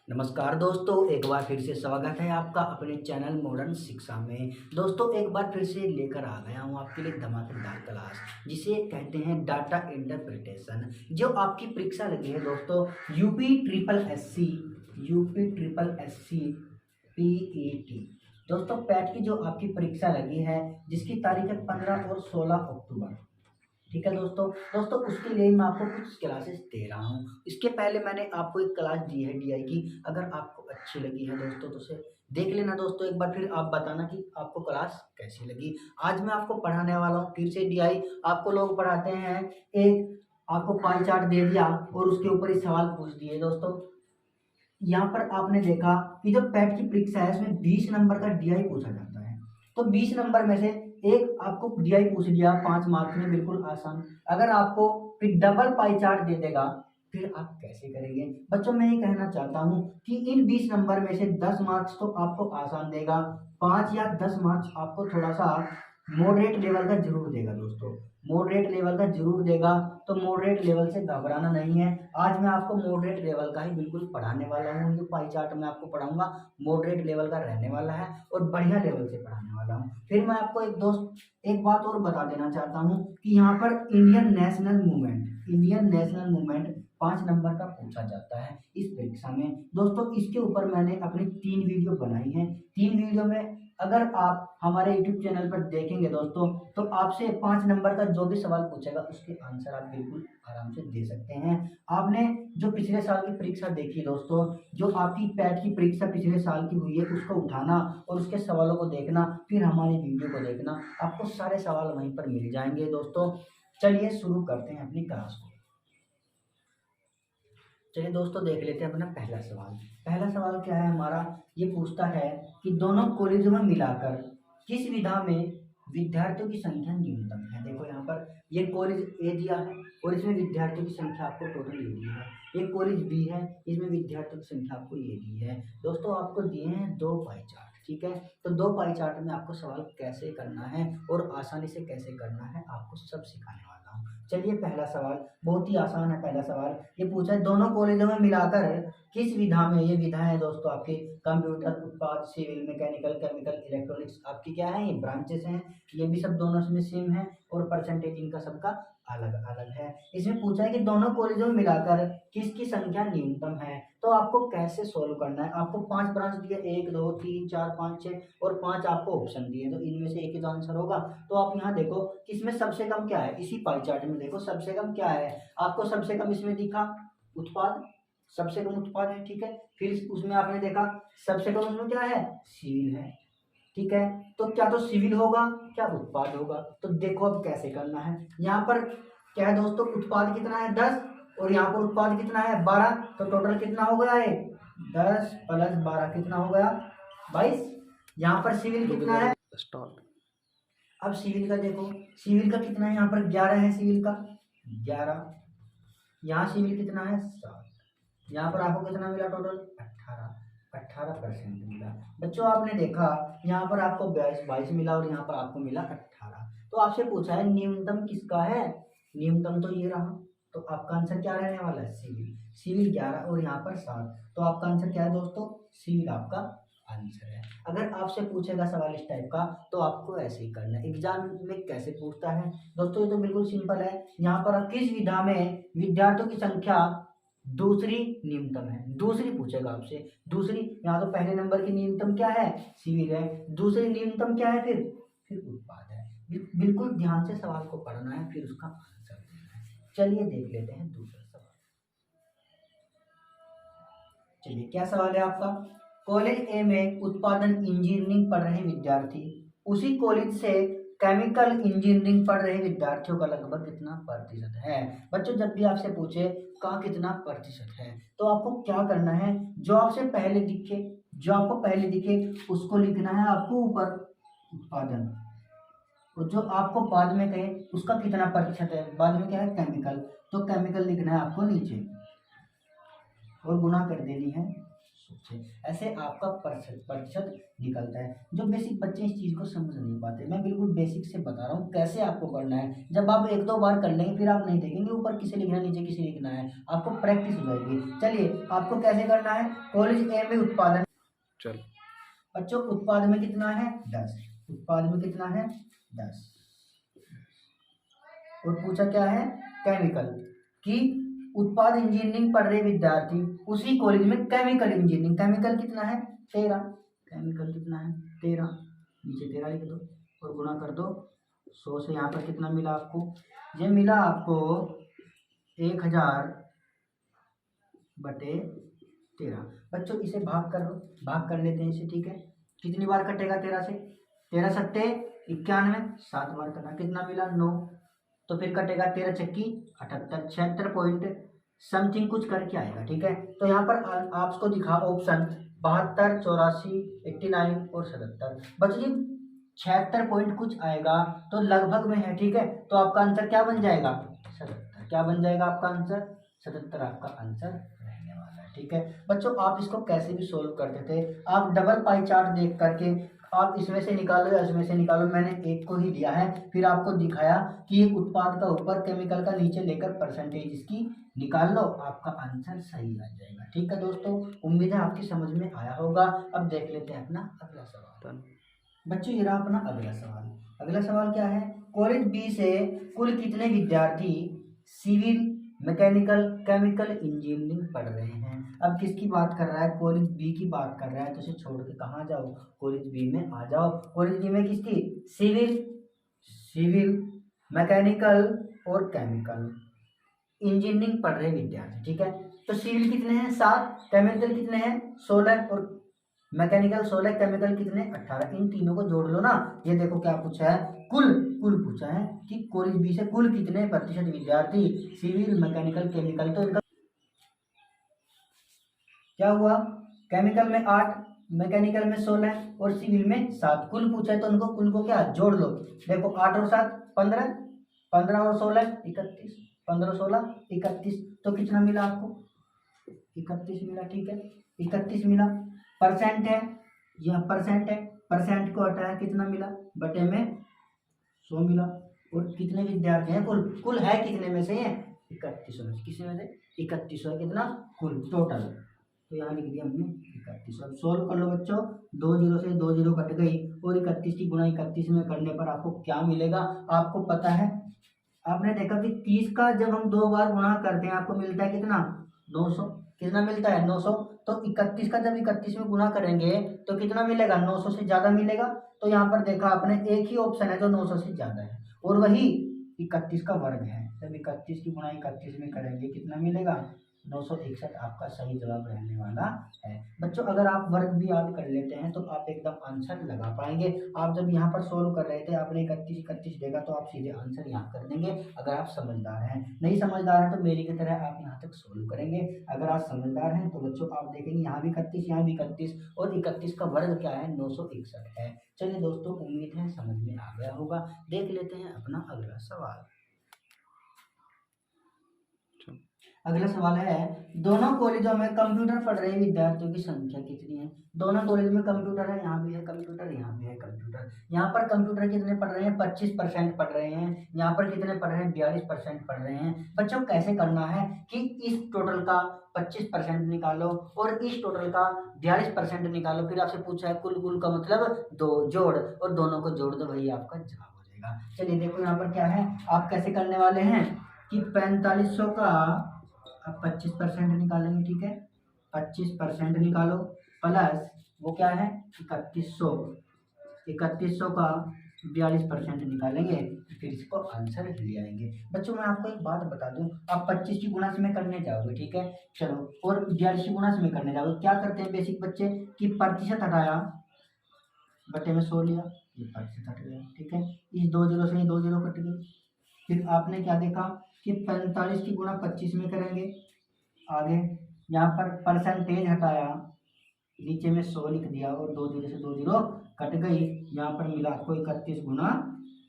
नमस्कार दोस्तों, एक बार फिर से स्वागत है आपका अपने चैनल मॉडर्न शिक्षा में। दोस्तों एक बार फिर से लेकर आ गया हूँ आपके लिए धमाकेदार क्लास, जिसे कहते हैं डाटा इंटरप्रिटेशन। जो आपकी परीक्षा लगी है दोस्तों, UP triple S C PET. दोस्तों पैट की जो आपकी परीक्षा लगी है, जिसकी तारीख है 15 और 16 अक्टूबर। ठीक है दोस्तों उसके लिए मैं आपको कुछ क्लासेस दे रहा हूँ। इसके पहले मैंने आपको एक क्लास दी है डीआई की। अगर आपको अच्छी लगी है दोस्तों तो उसे देख लेना दोस्तों एक बार, फिर आप बताना कि आपको क्लास कैसी लगी। आज मैं आपको पढ़ाने वाला हूँ फिर से डीआई। आपको लोग पढ़ाते हैं, एक आपको पाई चार्ट दे दिया और उसके ऊपर ही सवाल पूछ दिए दोस्तों। यहाँ पर आपने देखा कि जो पैट की परीक्षा है उसमें 20 नंबर का डीआई पूछा जाता है। तो 20 नंबर में से एक आपको डीआई पूछ लिया 5 मार्क्स में, बिल्कुल आसान। अगर आपको फिर डबल पाई चार्ट दे देगा, फिर आप कैसे करेंगे? बच्चों मैं ये कहना चाहता हूँ कि इन 20 नंबर में से 10 मार्क्स तो आपको आसान देगा, 5 या 10 मार्क्स आपको थोड़ा सा मॉडरेट लेवल का जरूर देगा दोस्तों, मॉडरेट लेवल का जरूर देगा। तो मॉडरेट लेवल से घबराना नहीं है। आज मैं आपको मॉडरेट लेवल का ही बिल्कुल पढ़ाने वाला हूँ। जो पाई चार्ट मैं आपको पढ़ाऊंगा मॉडरेट लेवल का रहने वाला है और बढ़िया लेवल से पढ़ाने वाला हूँ। फिर मैं आपको एक बात और बता देना चाहता हूँ कि यहाँ पर इंडियन नेशनल मूवमेंट 5 नंबर का पूछा जाता है इस परीक्षा में दोस्तों। इसके ऊपर मैंने अपनी 3 वीडियो बनाई हैं। 3 वीडियो में अगर आप हमारे YouTube चैनल पर देखेंगे दोस्तों, तो आपसे 5 नंबर का जो भी सवाल पूछेगा उसके आंसर आप बिल्कुल आराम से दे सकते हैं। आपने जो पिछले साल की परीक्षा देखी दोस्तों, जो आपकी पैट की परीक्षा पिछले साल की हुई है, उसको उठाना और उसके सवालों को देखना, फिर हमारी वीडियो को देखना, आपको सारे सवाल वहीं पर मिल जाएंगे दोस्तों। चलिए शुरू करते हैं अपनी क्लास को। चलिए दोस्तों देख लेते हैं अपना पहला सवाल। पहला सवाल क्या है हमारा? ये पूछता है कि दोनों कॉलेजों में मिलाकर किस विधा में विद्यार्थियों की संख्या न्यूनतम है। देखो यहाँ पर ये कॉलेज ए दिया है और इसमें विद्यार्थियों की संख्या आपको टोटल ये दी है। ये कॉलेज बी है, इसमें विद्यार्थियों की संख्या आपको ये दी है दोस्तों। आपको दिए हैं 2 पाई चार्ट, ठीक है। तो 2 पाई चार्ट में आपको सवाल कैसे करना है और आसानी से कैसे करना है आपको सब सिखाने वाला हूँ। चलिए पहला सवाल बहुत ही आसान है। पहला सवाल ये पूछा है दोनों कॉलेजों में मिलाकर किस विधा में, ये विधा है दोस्तों आपके कंप्यूटर, उत्पाद, सिविल, मैकेनिकल, केमिकल, इलेक्ट्रॉनिक्स, आपकी क्या है ये ब्रांचेस हैं। ये भी सब दोनों में सेम है और परसेंटेज इनका सबका अलग अलग है। इसमें पूछा है कि दोनों कॉलेजों में मिलाकर किसकी संख्या न्यूनतम है। तो आपको कैसे सोल्व करना है? आपको 5 ब्रांच दिए, 1 2 3 4 5 6 और 5 आपको ऑप्शन दिए, तो इनमें से एक ही तो आंसर होगा। तो आप यहाँ देखो कि इसमें सबसे कम क्या है, इसी पाई चार्ट में देखो सबसे कम क्या है। आपको सबसे कम इसमें दिखा उत्पाद, सबसे कम उत्पाद है, ठीक है। फिर उसमें आपने देखा सबसे कम उसमें क्या है, सिविल है, ठीक है। तो क्या तो सिविल होगा क्या उत्पाद होगा। तो देखो अब कैसे करना है। यहाँ पर क्या है दोस्तों, उत्पाद कितना है 10 और यहाँ पर उत्पाद कितना है 12, तो टोटल कितना हो गया है 10 प्लस 12 कितना हो गया 22। यहाँ पर सिविल कितना है स्टॉप। अब सिविल का देखो, सिविल का कितना है, यहाँ पर 11 है, सिविल का 11। यहाँ सिविल कितना है 7। यहाँ पर आपको कितना मिला टोटल 18% मिला। बच्चों आपने देखा यहाँ पर आपको 22 मिला और यहाँ पर आपको मिला 18। तो आपसे पूछा है न्यूनतम किसका है, न्यूनतम तो ये रहा। तो आपका आंसर क्या रहने वाला है सिविल। सिविल 11 और यहाँ पर 7, तो आपका आंसर क्या है दोस्तों, सिविल आपका आंसर है। अगर आपसे पूछेगा सवाल इस टाइप का तो आपको ऐसे ही करना है। एग्जाम में कैसे पूछता है दोस्तों, ये तो बिल्कुल सिंपल है। यहाँ पर किस विधा में विद्यार्थियों की संख्या दूसरी न्यूनतम है, दूसरी पूछेगा आपसे। दूसरी, यहाँ तो पहले नंबर की न्यूनतम क्या है सिविल है, दूसरी न्यूनतम क्या है फिर उत्पाद है। बिल्कुल ध्यान से सवाल को पढ़ना है, फिर उसका आंसर देना है। चलिए देख लेते हैं दूसरा सवाल। चलिए क्या सवाल है आपका? कॉलेज ए में उत्पादन इंजीनियरिंग पढ़ रहे विद्यार्थी उसी कॉलेज से केमिकल इंजीनियरिंग पढ़ रहे विद्यार्थियों का लगभग कितना प्रतिशत है। बच्चों जब भी आपसे पूछे का कितना प्रतिशत है, तो आपको क्या करना है, जो आपसे पहले दिखे, जो आपको पहले दिखे उसको लिखना है आपको ऊपर उत्पादन, और जो आपको बाद में कहे उसका कितना प्रतिशत है, बाद में क्या है केमिकल, तो केमिकल लिखना है आपको नीचे और गुना कर देनी है ऐसे आपका प्रतिशत निकलता है। जो बेसिक बच्चे इस चीज़ को समझ नहीं पाते, मैं बिल्कुल बेसिक से बता रहा हूँ कैसे आपको करना है। जब आप एक दो बार कर लेंगे फिर आप नहीं देखेंगे ऊपर किसे लिखना है नीचे किसे लिखना है, आपको प्रैक्टिस हो जाएगी। चलिए आपको कैसे करना है। कॉलेज ए में उत्पादन, चल बच्चों उत्पाद में कितना है 10, उत्पाद में कितना है 10, और पूछा क्या है केमिकल की उत्पाद इंजीनियरिंग पढ़ रहे विद्यार्थी उसी कॉलेज में केमिकल इंजीनियरिंग, केमिकल कितना है 13, केमिकल कितना है 13, नीचे 13 लिख दो और गुणा कर दो 100 से। यहाँ पर कितना मिला आपको, ये मिला आपको 1000/13। बच्चों इसे भाग करो, भाग कर लेते हैं इसे, ठीक है। कितनी बार कटेगा 13 से, 13 सत्ते 91, 7 बार करना, कितना मिला 9। तो फिर कटेगा 13 चक्की 78, 76 पॉइंट समथिंग कुछ करके आएगा, ठीक है। तो यहाँ पर आपको दिखा ऑप्शन 72, 84, 89 और 77। बच्चों 76 पॉइंट कुछ आएगा तो लगभग में है, ठीक है। तो आपका आंसर क्या बन जाएगा 77, क्या बन जाएगा आपका आंसर 77, आपका आंसर रहने वाला है, ठीक है। बच्चों आप इसको कैसे भी सोल्व करते थे, आप डबल पाई चार्ट देख करके आप इसमें से निकालो या इसमें से निकालो, मैंने एक को ही लिया है, फिर आपको दिखाया कि एक उत्पाद का ऊपर केमिकल का नीचे लेकर परसेंटेज इसकी निकाल लो, आपका आंसर सही आ जाएगा, ठीक है दोस्तों। उम्मीद है आपकी समझ में आया होगा। अब देख लेते हैं अपना अगला सवाल। बच्चों ये रहा अपना अगला सवाल। अगला सवाल क्या है, कॉलेज बी से कुल कितने विद्यार्थी सिविल मैकेनिकल केमिकल इंजीनियरिंग पढ़ रहे हैं। अब किसकी बात कर रहा है, कॉलेज बी की बात कर रहा है, तो इसे छोड़ के कहाँ जाओ, कॉलेज बी में आ जाओ। कॉलेज बी में किसकी, सिविल मैकेनिकल और केमिकल इंजीनियरिंग पढ़ रहे विद्यार्थी, ठीक है। तो सिविल कितने हैं 7, केमिकल कितने हैं 16 और मैकेनिकल 16, केमिकल कितने 18। इन तीनों को जोड़ लो ना। ये देखो क्या पूछा है, कुल पूछा है कि कॉलेज बी से कुल कितने प्रतिशत विद्यार्थी सिविल मैकेनिकल केमिकल, तो इनका क्या हुआ, केमिकल में 8, मैकेनिकल में 16 और सिविल में 7, कुल पूछा है तो उनको कुल को क्या जोड़ लो। देखो 8 और 7 15, 15 और 16 31, 15 और 16 31, तो कितना मिला आपको 31 मिला, ठीक है 31 मिला। परसेंट है, यह परसेंट है, परसेंट को हटाया कितना मिला बटे में 100 मिला। और कितने विद्यार्थी हैं कुल है कितने में से है 3100 में, किसी में से 3100 कितना कुल टोटल, तो यहाँ लिख दिया हमने 3100। अब सोल्व कर लो बच्चों, 2 जीरो से 2 जीरो कट गई और 31 की गुणा 31 में करने पर आपको क्या मिलेगा, आपको पता है, आपने देखा कि 30 का जब हम 2 बार गुणा करते हैं आपको मिलता है कितना 900, कितना मिलता है 900। तो 31 का जब 31 में गुणा करेंगे तो कितना मिलेगा 900 से ज्यादा मिलेगा। तो यहाँ पर देखा आपने एक ही ऑप्शन है जो 900 से ज्यादा है और वही 31 का वर्ग है। जब 31 की गुणा 31 में करेंगे कितना मिलेगा 961, आपका सही जवाब रहने वाला है। बच्चों अगर आप वर्ग भी याद कर लेते हैं तो आप एकदम आंसर लगा पाएंगे। आप जब यहाँ पर सोल्व कर रहे थे आपने 31 देखा तो आप सीधे आंसर यहाँ कर देंगे अगर आप समझदार हैं। नहीं समझदार हैं तो मेरी की तरह आप यहाँ तक सोल्व करेंगे। अगर आप समझदार हैं तो बच्चों आप देखेंगे यहाँ भी 31 यहाँ भी 31 और 31 का वर्ग क्या है 961 है। चलिए दोस्तों उम्मीद है समझ में आ गया होगा। देख लेते हैं अपना अगला सवाल। अगला सवाल है, दोनों कॉलेजों में कंप्यूटर पढ़ रहे विद्यार्थियों की संख्या कितनी है। दोनों कॉलेज में कंप्यूटर है, यहाँ भी है कंप्यूटर यहाँ भी है कंप्यूटर। यहाँ पर कंप्यूटर कितने पढ़ रहे हैं 25% पढ़ रहे हैं, यहाँ पर कितने पढ़ रहे हैं 42% पढ़ रहे हैं। बच्चों कैसे करना है कि इस टोटल का 25% निकालो और इस टोटल का 42% निकालो, फिर आपसे पूछा है कुल का मतलब 2 जोड़ और दोनों को जोड़ दो वही आपका जवाब हो जाएगा। चलिए देखो यहाँ पर क्या है, आप कैसे करने वाले हैं कि 4500 का अब 25% निकालेंगे, ठीक है 25% निकालो प्लस वो क्या है 3100 का 42% निकालेंगे, फिर इसको आंसर ले आएंगे। बच्चों मैं आपको एक बात बता दूं, आप 25 की गुणा में करने जाओगे, ठीक है चलो, और 42 की गुणा में करने जाओगे, क्या करते हैं बेसिक बच्चे कि प्रतिशत हटाया बटे में 100 लिया, ये प्रतिशत हट गया, ठीक है। इस 2 जीरो से 2 जीरो कट गई, फिर आपने क्या देखा कि 45 की गुणा 25 में करेंगे, आगे यहाँ पर परसेंटेज हटाया नीचे में 100 लिख दिया और 2 जीरो से 2 जीरो कट गई, यहाँ पर मिला आपको 31 गुना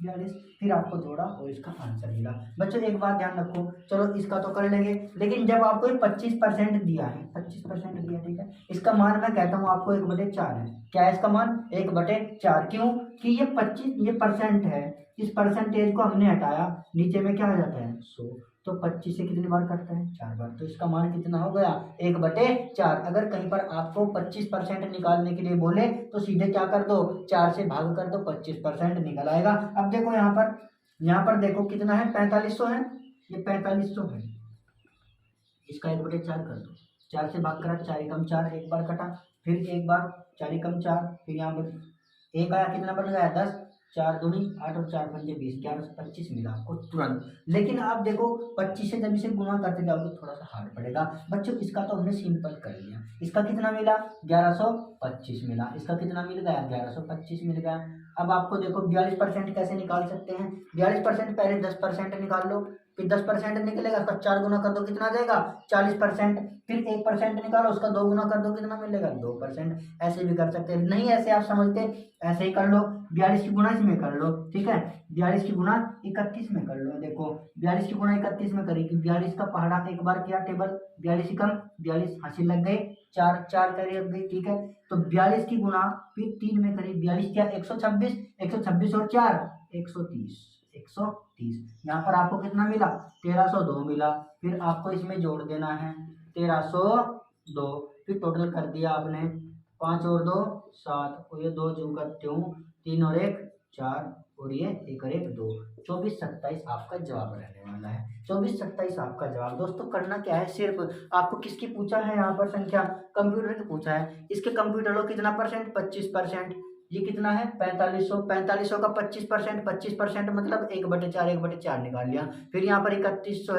42, फिर आपको जोड़ा और इसका आंसर मिला। बच्चों एक बात ध्यान रखो, चलो इसका तो कर लेंगे, लेकिन जब आपको 25% दिया है, 25% दिया, ठीक है, इसका मान मैं कहता हूँ आपको 1/4 है। क्या है इसका मान? 1/4। क्यों? कि ये 25 ये परसेंट है, इस परसेंटेज को हमने हटाया, नीचे में क्या आ जाता है 100, तो 25 से कितनी बार कटता है? 4 बार, तो इसका मान कितना हो गया? 1/4। अगर कहीं पर आपको 25% निकालने के लिए बोले तो सीधे क्या कर दो, 4 से भाग कर दो, 25% निकल आएगा। अब देखो यहाँ पर देखो कितना है, 4500 है, ये 4500 है, इसका 1/4 कर दो, 4 से भाग करा, 4 एकम 4, एक बार कटा, फिर एक बार 4 एकम 4, फिर यहाँ पर एक आया, कितना बन गया 10, 4 दूनी 8 और 4 पंजे 20, 11 से 25 मिला आपको तुरंत। लेकिन आप देखो 25 से जब इसे गुणा करते जाओगे थोड़ा सा हार्ड पड़ेगा। बच्चों इसका तो हमने सिंपल कर लिया, इसका कितना मिला? 1125 मिला, इसका कितना मिल गया? 1125 मिल गया। अब आपको देखो 42% कैसे निकाल सकते हैं? 42% पहले 10% निकाल लो, फिर 10% निकलेगा, उसका 4 गुना कर दो, कितना आ जाएगा? 40%। फिर 1% निकालो, उसका 2 गुना कर दो, कितना मिलेगा? 2%। ऐसे भी कर सकते हैं, नहीं ऐसे आप समझते ऐसे ही कर लो, 42 की गुणा इसमें कर लो, ठीक है, 42 की गुणा 31 में कर लो। देखो 42 की गुणा 31 में करेगी, 42 का पहाड़ा एक बार किया टेबल, 42 कम 42 हासिल लग गए, 4 4 करी अब गई, ठीक है, तो 42 की गुणा फिर 3 में करी, 42 क्या 126, 126 और 4 130, 130। यहाँ पर आपको कितना मिला? 1302 मिला। फिर आपको इसमें जोड़ देना है 1302, फिर टोटल कर दिया आपने, 5 और 2 7, और ये 2 जो करते हूँ, 3 और 1 4, और ये 1 और 1 2, 24 27 आपका जवाब रहने वाला है। 24 27 आपका जवाब। दोस्तों करना क्या है, सिर्फ आपको किसकी पूछा है यहाँ पर संख्या? कंप्यूटर की पूछा है। इसके कंप्यूटर को कितना परसेंट? 25%। ये कितना है? 4500। 4500 का 25%, 25% मतलब 1/4, 1/4 निकाल लिया। फिर यहाँ पर 3100